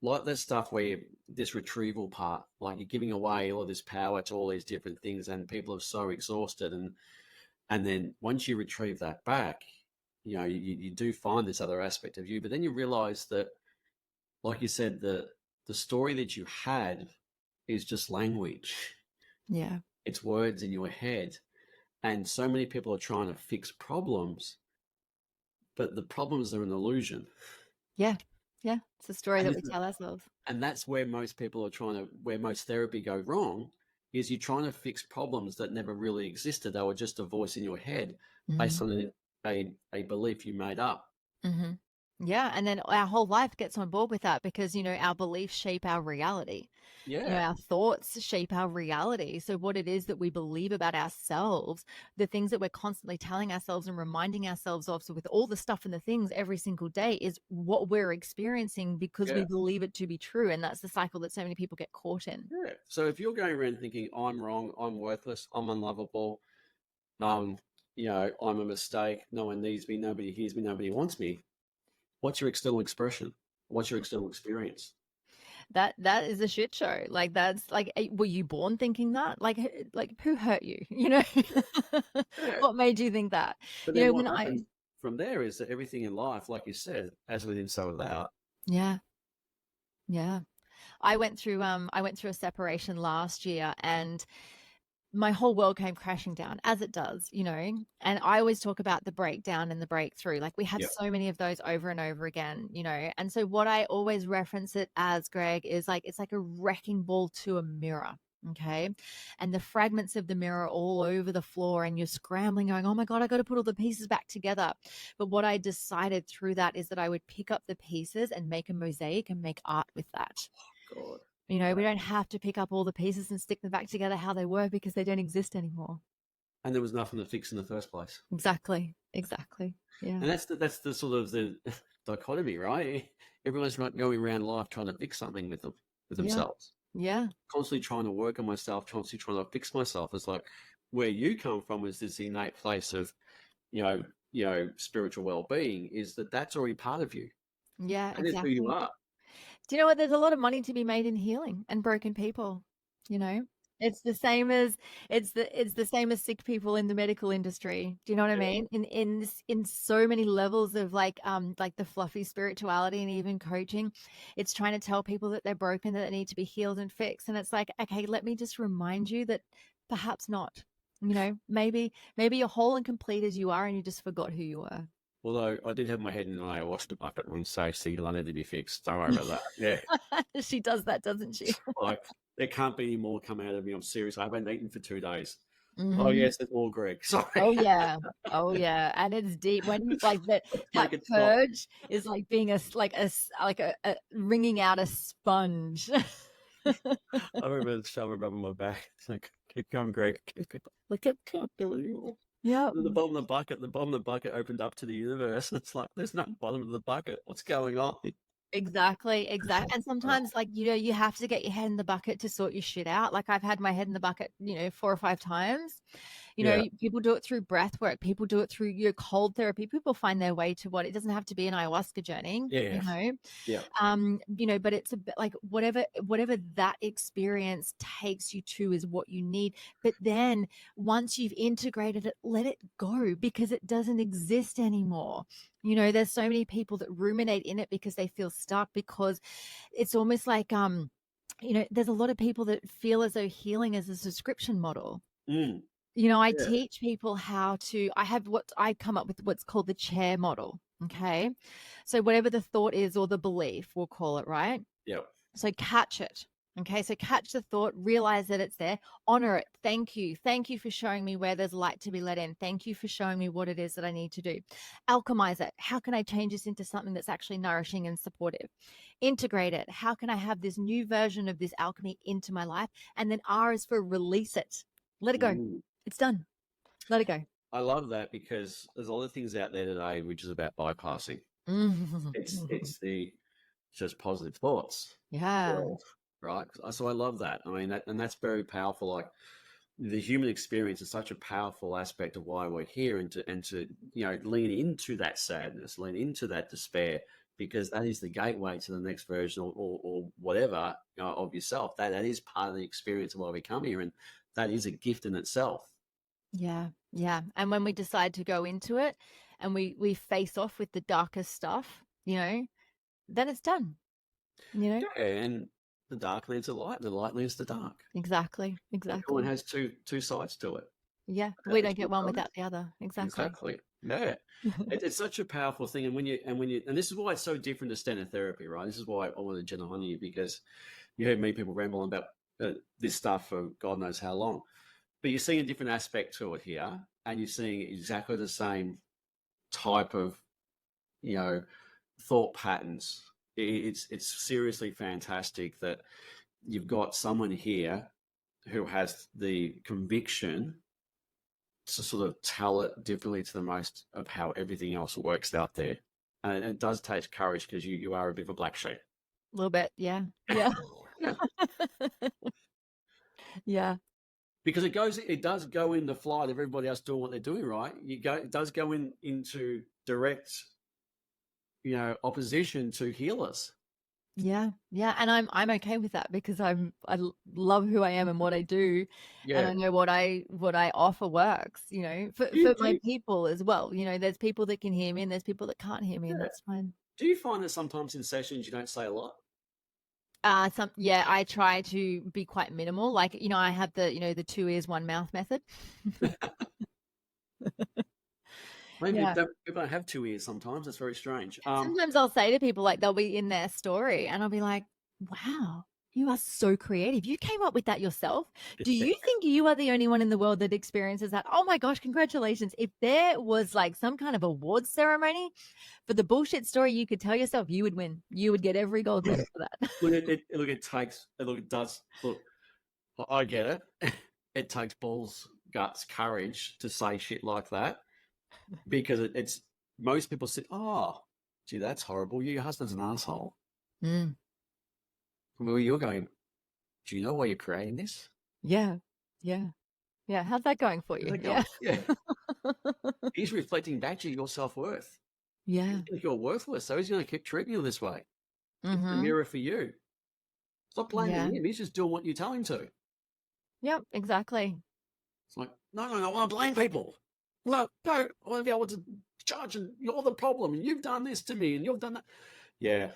like this stuff where this retrieval part, like you're giving away all this power to all these different things, and people are so exhausted, and then once you retrieve that back, you do find this other aspect of you, but then you realize that, like you said, the story that you had is just language. Yeah. It's words in your head. And so many people are trying to fix problems, but the problems are an illusion. Yeah. Yeah. It's a story And, that we tell ourselves. and that's where most people are where most therapy go wrong, is you're trying to fix problems that never really existed. They were just a voice in your head based on a belief you made up. Mm-hmm. Yeah. And then our whole life gets on board with that because, our beliefs shape our reality. Yeah. Our thoughts shape our reality. So what it is that we believe about ourselves, the things that we're constantly telling ourselves and reminding ourselves of, so with all the stuff and the things every single day, is what we're experiencing because we Yeah. believe it to be true. And that's the cycle that so many people get caught in. Yeah. So if you're going around thinking, I'm wrong, I'm worthless, I'm unlovable, I'm a mistake, no one needs me, nobody hears me, nobody wants me, what's your external expression? What's your external experience? That is a shit show. Like, that's like, were you born thinking that? Like who hurt you? Yeah. What made you think that? But then what When happens from there is that everything in life, like you said, as within, so without. yeah, yeah. I went through a separation last year, and my whole world came crashing down, as it does, and I always talk about the breakdown and the breakthrough. Like, we have Yep. so many of those over and over again, and so what I always reference it as, Greg, is like, it's like a wrecking ball to a mirror. Okay. And the fragments of the mirror all over the floor, and you're scrambling, going, oh my God, I got to put all the pieces back together. But what I decided through that is that I would pick up the pieces and make a mosaic and make art with that. God. We don't have to pick up all the pieces and stick them back together how they were, because they don't exist anymore. and there was nothing to fix in the first place. Exactly. Yeah. And that's the sort of the dichotomy, right? Everyone's not going around life trying to fix something with Yeah. themselves. Yeah. Constantly trying to work on myself, constantly trying to fix myself. It's like where you come from is this innate place of, spiritual well-being, is that's already part of you. Yeah, And it's who you exactly. are. Do you know what? There's a lot of money to be made in healing and broken people, you know? It's the same as it's the same as sick people in the medical industry. Do you know what I Yeah. mean? In so many levels of like the fluffy spirituality and even coaching, it's trying to tell people that they're broken, that they need to be healed and fixed. And it's like, okay, let me just remind you that perhaps not. Maybe you're whole and complete as you are, and you just forgot who you were. Although I did have my head in an ayahuasca bucket and say, see, I need to be fixed. Don't worry about that. Yeah. She does that, doesn't she? Like, there can't be any more coming out of me. I'm serious. I haven't eaten for 2 days. Oh, Hmm. yes, it's more Greg. Sorry. Oh yeah. Oh yeah. And it's deep when you like that Make it stop. purge is like being a wringing out a sponge. I remember the shower rubbing my back. It's like, keep going, Greg. Like, I can't do it anymore. Yeah. And the bottom of the bucket opened up to the universe. It's like, there's no bottom of the bucket. What's going on? Exactly. And sometimes you have to get your head in the bucket to sort your shit out. Like I've had my head in the bucket, 4 or 5 times. Yeah. People do it through breath work. People do it through your cold therapy. People find their way to what it doesn't have to be an ayahuasca journey, Yeah. Yeah. but it's a bit like whatever that experience takes you to is what you need. But then once you've integrated it, let it go because it doesn't exist anymore. There's so many people that ruminate in it because they feel stuck, because it's almost like, there's a lot of people that feel as though healing is a subscription model. Mm. I Yeah. teach people I have what I come up with, what's called the chair model. Okay. So whatever the thought is, or the belief, we'll call it, right? Yeah. So catch it. Okay. So catch the thought, realize that it's there, honor it. Thank you. Thank you for showing me where there's light to be let in. Thank you for showing me what it is that I need to do. Alchemize it. How can I change this into something that's actually nourishing and supportive? Integrate it. How can I have this new version of this alchemy into my life? And then R is for release it. Let it go. Mm. It's done. Let it go. I love that because there's a lot of things out there today which is about bypassing. It's just positive thoughts. Yeah. World, right? So I love that. I mean, that's very powerful. Like the human experience is such a powerful aspect of why we're here, and to lean into that sadness, lean into that despair, because that is the gateway to the next version or whatever of yourself. That is part of the experience of why we come here, and that is a gift in itself. Yeah. Yeah. And when we decide to go into it and we face off with the darkest stuff, then it's done. Yeah, and the dark leads to light, the light leads to dark. Exactly. The coin has two sides to it. Yeah. We don't get one without the other. Exactly. Yeah. It's such a powerful thing. And this is why it's so different to standard therapy, right? This is why I wanted to jump on you, because you heard many people ramble about this stuff for God knows how long. But you're seeing a different aspect to it here, and you're seeing exactly the same type of, thought patterns. It's seriously fantastic that you've got someone here who has the conviction to sort of tell it differently to the most of how everything else works out there. And it does take courage, because you are a bit of a black sheep. A little bit. Yeah. Yeah. Yeah. Because it does go in the flight of everybody else doing what they're doing, right? It does go into direct, opposition to healers. Yeah. Yeah. And I'm okay with that, because I love who I am and what I do. Yeah. And I know what I offer works, for my people as well. There's people that can hear me and there's people that can't hear me, and that's fine. Do you find that sometimes in sessions you don't say a lot? I try to be quite minimal. Like, I have the 2 ears, 1 mouth method. Maybe people don't have 2 ears sometimes. It's very strange. Sometimes I'll say to people, like, they'll be in their story and I'll be like, wow, you are so creative. You came up with that yourself. Do you think you are the only one in the world that experiences that? Oh my gosh, congratulations. If there was like some kind of awards ceremony for the bullshit story you could tell yourself, you would win. You would get every gold medal for that. Look, I get it. It takes balls guts, courage to say shit like that, because it's most people say, "Oh, gee, that's horrible. Your husband's an asshole." Mm. Well, you're going, "Do you know why you're creating this?" Yeah. Yeah. Yeah. How's that going for How's you? that Yeah. going? Yeah, he's reflecting back to your self worth. You Yeah. think you're worthless, so he's going to keep treating you this way. It's the Mm-hmm. mirror for you. Stop blaming Yeah. him. He's just doing what you tell him to. Yep. Exactly. It's like, no, no, no, I want to blame people. No, no, I want to be able to judge, and you're the problem, and you've done this to me, and you've done that. Yeah.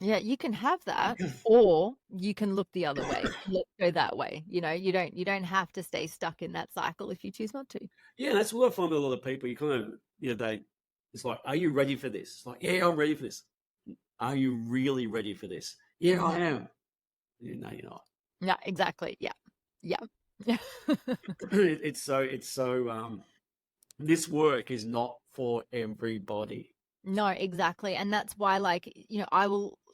Yeah, you can have that, or you can look the other way. Let's go that way. You don't have to stay stuck in that cycle if you choose not to. Yeah, that's what I find with a lot of people. You kind of, it's like, are you ready for this? It's like, yeah, I'm ready for this. Are you really ready for this? Yeah, I am. Yeah, no, you're not. Yeah, exactly. Yeah. Yeah. Yeah. It's so, this work is not for everybody. No, exactly. And that's why, like,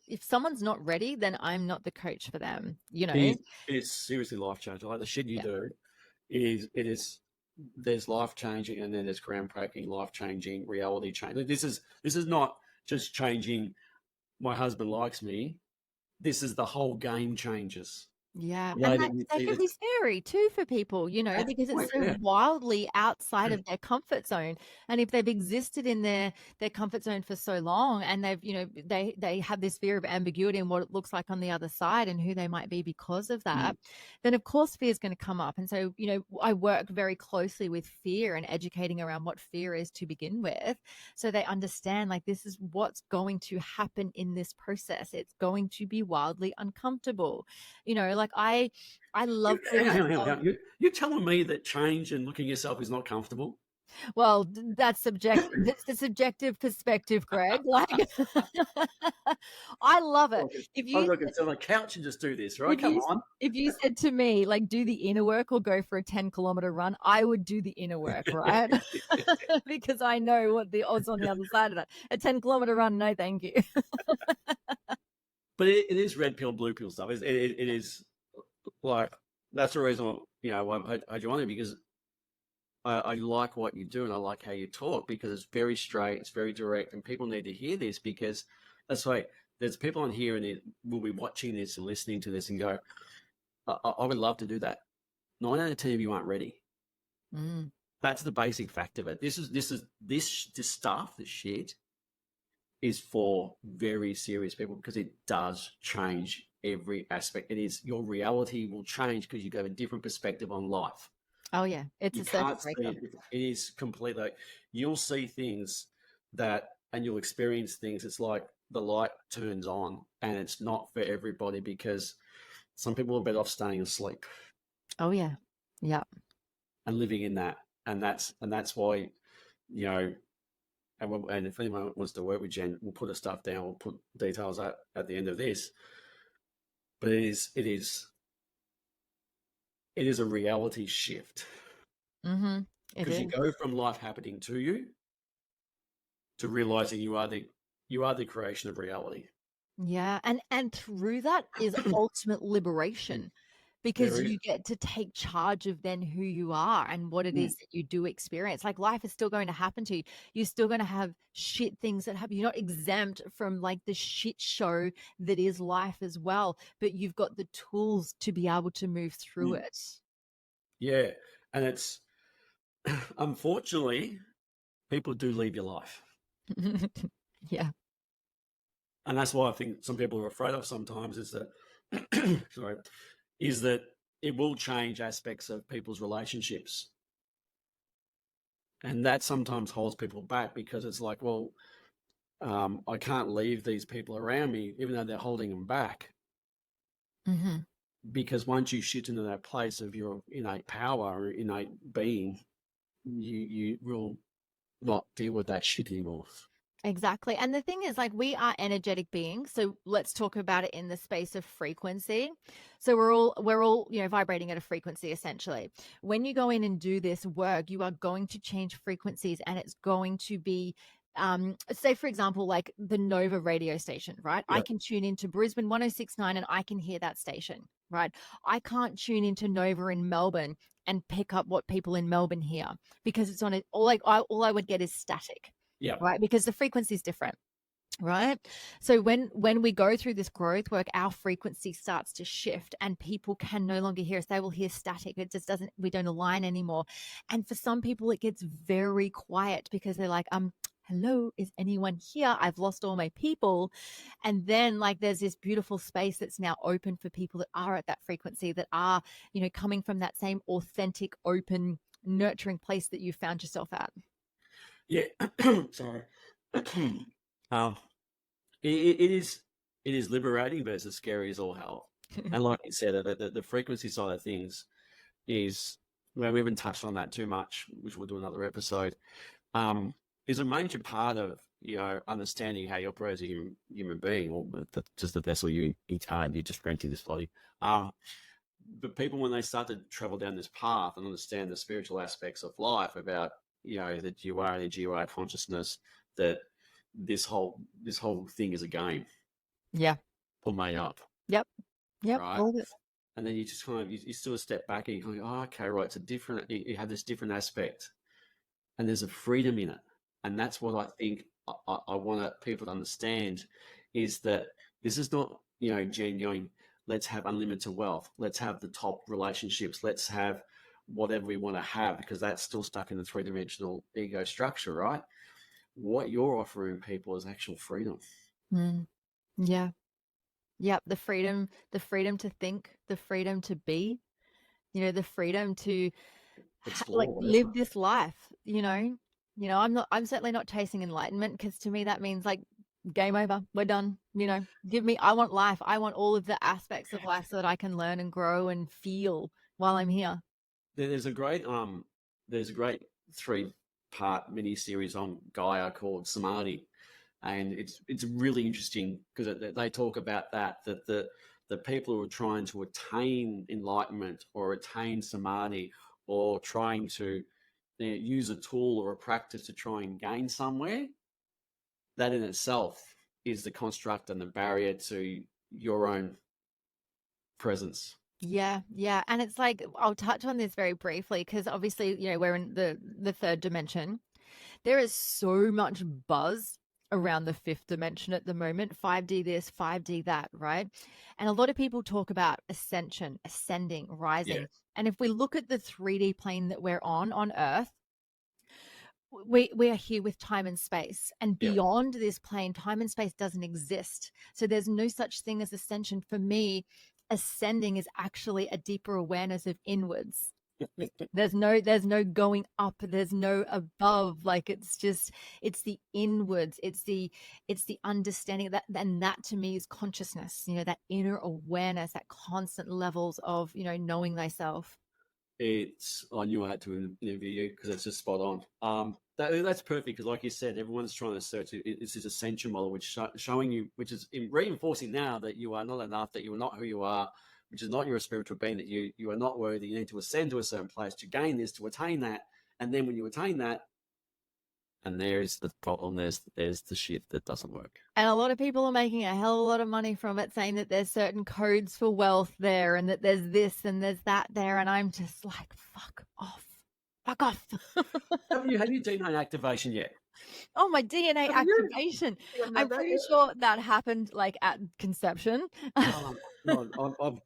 if someone's not ready, then I'm not the coach for them, It is seriously life changing. Like the shit you Yeah. do there's life changing, and then there's groundbreaking, life changing, reality change. This is not just changing. My husband likes me. This is the whole game changes. Yeah, Way and that you that see can this. be scary too for people, That's because the it's point, so yeah. wildly outside of their comfort zone. And if they've existed in their comfort zone for so long, and they have this fear of ambiguity and what it looks like on the other side and who they might be because of that, then of course fear is going to come up. And so, I work very closely with fear and educating around what fear is to begin with, so they understand, like, this is what's going to happen in this process. It's going to be wildly uncomfortable. Like I love putting Hang on, hang on, myself. hang on. You're telling me that change and looking at yourself is not comfortable? Well, that's subjective. That's the subjective perspective, Greg. Like, I love it. If I was you looking to the couch and just do this, right? if Come you on. if you said to me, like, do the inner work or go for a 10-kilometer run, I would do the inner work, right? Because I know what the odds on the other side of that. A 10-kilometer run, no, thank you. But it is red pill, blue pill stuff. It is like, that's the reason why I joined it, because I like what you do, and I like how you talk, because it's very straight, it's very direct, and people need to hear this, because that's why there's people on here and will be watching this and listening to this and go, I would love to do that. 9 out of 10 of you aren't ready. Mm. That's the basic fact of it. This stuff, this shit, is for very serious people, because it does change every aspect. It is, your reality will change because you have a different perspective on life. Oh yeah, it's You a circuit can't see breaker. it is completely, you'll see things and you'll experience things. It's like the light turns on, and it's not for everybody, because some people are better off staying asleep Oh yeah, yeah. and living in that. And that's why, and if anyone wants to work with Jen, we'll put her stuff down. We'll put details at the end of this. But it is a reality shift, Mm-hmm. It because you is. go from life happening to you to realizing you are the creation of reality. Yeah, and through that is ultimate liberation, because There is. you get to take charge of then who you are and what it is that you do experience. Like, life is still going to happen to you. You're still going to have shit things that happen. You're not exempt from, like, the shit show that is life as well, but you've got the tools to be able to move through it. Yeah, and it's unfortunately, people do leave your life, Yeah. and that's why I think some people are afraid of sometimes, is that sorry, is that it will change aspects of people's relationships, and that sometimes holds people back, because it's like, well, I can't leave these people around me, even though they're holding them back, Mm-hmm. because once you shift into that place of your innate power or innate being, you will not deal with that shit anymore. Exactly. And the thing is, like, we are energetic beings. So let's talk about it in the space of frequency. So we're all, vibrating at a frequency, essentially. When you go in and do this work, you are going to change frequencies, and it's going to be, say for example, like the Nova radio station, right? I Yeah. can tune into Brisbane 1069 and I can hear that station. right? I can't tune into Nova in Melbourne and pick up what people in Melbourne hear because it's on it. All I would get is static, Yeah. right? Because the frequency is different. Right. So when we go through this growth work, our frequency starts to shift and people can no longer hear us. They will hear static. It just doesn't, we don't align anymore. And for some people, it gets very quiet because they're like, hello, is anyone here? I've lost all my people. And then like there's this beautiful space that's now open for people that are at that frequency, that are, coming from that same authentic, open, nurturing place that you found yourself at. Yeah. Sorry. um, it is liberating, but it's as scary as all hell. And like you said, the frequency side of things is, well, we haven't touched on that too much, which we'll do another episode. Is a major part of understanding how you operate as a human being, or just the vessel you incarnate. You just rented this body. But people, when they start to travel down this path and understand the spiritual aspects of life, about that you are energy, you are consciousness, that this whole thing is a game. Yeah. Or made up. Yep. Right. All of it. And then you just kind of you still step back and you go, oh, okay, right. It's a different. You have this different aspect, and there's a freedom in it, and that's what I think I want people to understand, is that this is not Jen going, let's have unlimited wealth, let's have the top relationships, let's have whatever we want to have, because that's still stuck in the three-dimensional ego structure, right? What you're offering people is actual freedom. Yeah. Yep. The freedom to think, the freedom to be, the freedom to Explore, live this life, I'm certainly not chasing enlightenment, because to me that means like game over, we're done, I want life. I want all of the aspects of life so that I can learn and grow and feel while I'm here. There's a great 3-part mini series on Gaia called Samadhi, and it's really interesting because they talk about that the people who are trying to attain enlightenment or attain Samadhi, or trying to use a tool or a practice to try and gain somewhere, that in itself is the construct and the barrier to your own presence. Yeah. And it's like, I'll touch on this very briefly because obviously, we're in the third dimension. There is so much buzz around the fifth dimension at the moment. 5D this, 5D that, right? And a lot of people talk about ascension, ascending, rising. Yeah. And if we look at the 3D plane that we're on Earth, we are here with time and space, and beyond this plane, time and space doesn't exist. So there's no such thing as ascension. For me, ascending is actually a deeper awareness of inwards. There's no going up, there's no above. Like it's the inwards, it's the understanding that, and that to me is consciousness, that inner awareness, that constant levels of knowing thyself. I knew I had to interview you because it's just spot on. That's perfect, because like you said, everyone's trying to search it's this ascension model, which showing you, which is reinforcing now that you are not enough, that you are not who you are, which is not your spiritual being, that you are not worthy. You need to ascend to a certain place to gain this, to attain that, and then when you attain that, and there's the problem, there's the shit that doesn't work. And a lot of people are making a hell of a lot of money from it, saying that there's certain codes for wealth there, and that there's this and there's that there, and I'm just like, fuck off. Have you DNA activation yet? Oh, my DNA activation. I'm pretty sure that happened like at conception. I've got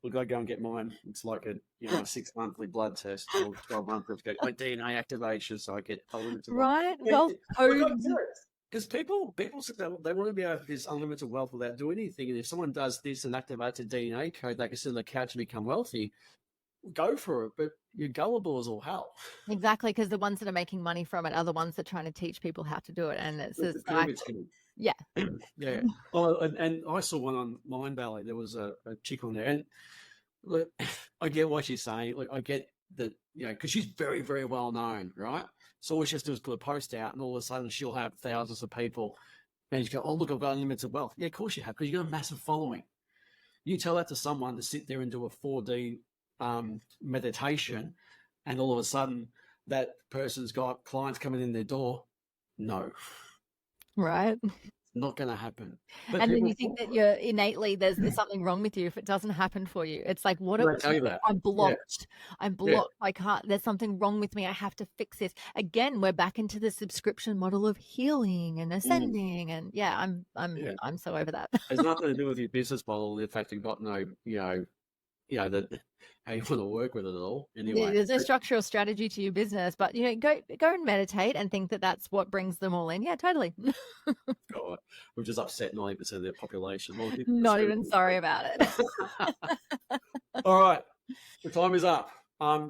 to go and get mine. It's like a 6-monthly blood test, or 12 months to go DNA activation, so I get unlimited wealth. Right? Wealth codes. Because people they want to be able to this unlimited wealth without doing anything, and if someone does this and activates a DNA code, they can sit on the couch and become wealthy. Go for it, but you're gullible as all hell. Exactly, because the ones that are making money from it are the ones that are trying to teach people how to do it, and it's just like, yeah. Oh, and I saw one on Mindvalley. There was a chick on there, and look, I get what she's saying. Like, I get that, because she's very, very well known, right? So all she has to do is put a post out, and all of a sudden she'll have thousands of people, and you go, "Oh, look, I've got unlimited wealth." Yeah, of course you have, because you've got a massive following. You tell that to someone to sit there and do a 4D meditation, and all of a sudden that person's got clients coming in their door. No, right. not going to happen. But And then people, you think that you're innately there's something wrong with you if it doesn't happen for you. It's like, what they tell you that. I'm Yeah, blocked. I'm yeah, blocked. I can't, there's something wrong with me. I have to fix this. Again, we're back into the subscription model of healing and mm, ascending. And yeah, yeah. I'm so over that. It's nothing to do with your business model. In fact, you've got no, that how you want to work with it at all. Anyway, There's no structure or strategy to your business, but go and meditate and think that that's what brings them all in. Yeah, totally. God, we've just upset 90% of the population. Well, Not even sorry about it. all right, the time is up.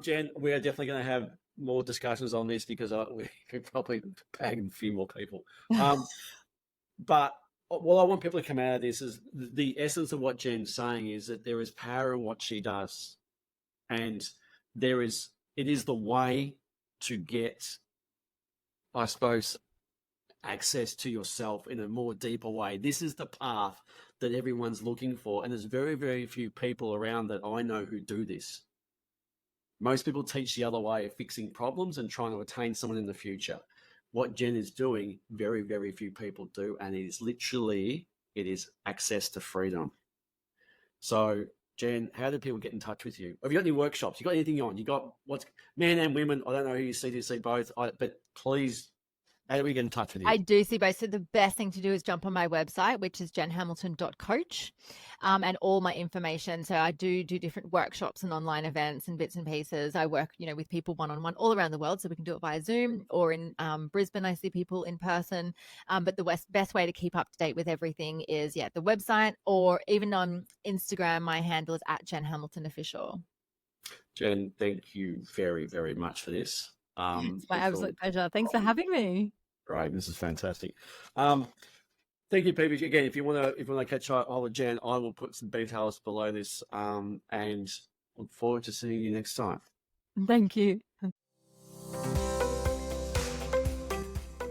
Jen, we are definitely going to have more discussions on this because we could probably bag a few more people. But what I want people to come out of this is the essence of what Jen's saying is that there is power in what she does. And it is the way to get, I suppose, access to yourself in a more deeper way. This is the path that everyone's looking for. And there's very, very few people around that I know who do this. Most people teach the other way of fixing problems and trying to attain someone in the future. What Jen is doing, very, very few people do. And it is access to freedom. So, Jen, how do people get in touch with you? Have you got any workshops? You got anything on? You got what's men and women? I don't know who you see both, but please, how do we get in touch with you? I do see both. So the best thing to do is jump on my website, which is jenhamilton.coach, and all my information. So I do different workshops and online events and bits and pieces. I work, with people one-on-one all around the world. So we can do it via Zoom or in Brisbane. I see people in person. But the best way to keep up to date with everything is, the website, or even on Instagram, my handle is @JenHamiltonOfficial. Jen, thank you very, very much for this. It's my absolute pleasure. Thanks for having me. Right, this is fantastic. Thank you, people. Again, if you want to catch up with Jen, I will put some details below this, and look forward to seeing you next time. Thank you.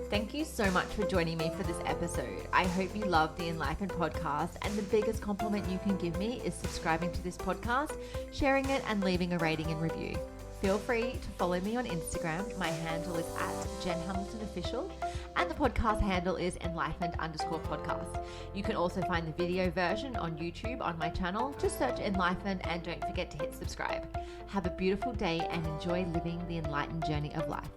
Thank you so much for joining me for this episode. I hope you love the enLIFEned podcast, and the biggest compliment you can give me is subscribing to this podcast, sharing it, and leaving a rating and review. Feel free to follow me on Instagram. My handle is @JenHamiltonOfficial, and the podcast handle is enLIFEned_podcast. You can also find the video version on YouTube on my channel. Just search enLIFEned and don't forget to hit subscribe. Have a beautiful day and enjoy living the enlightened journey of life.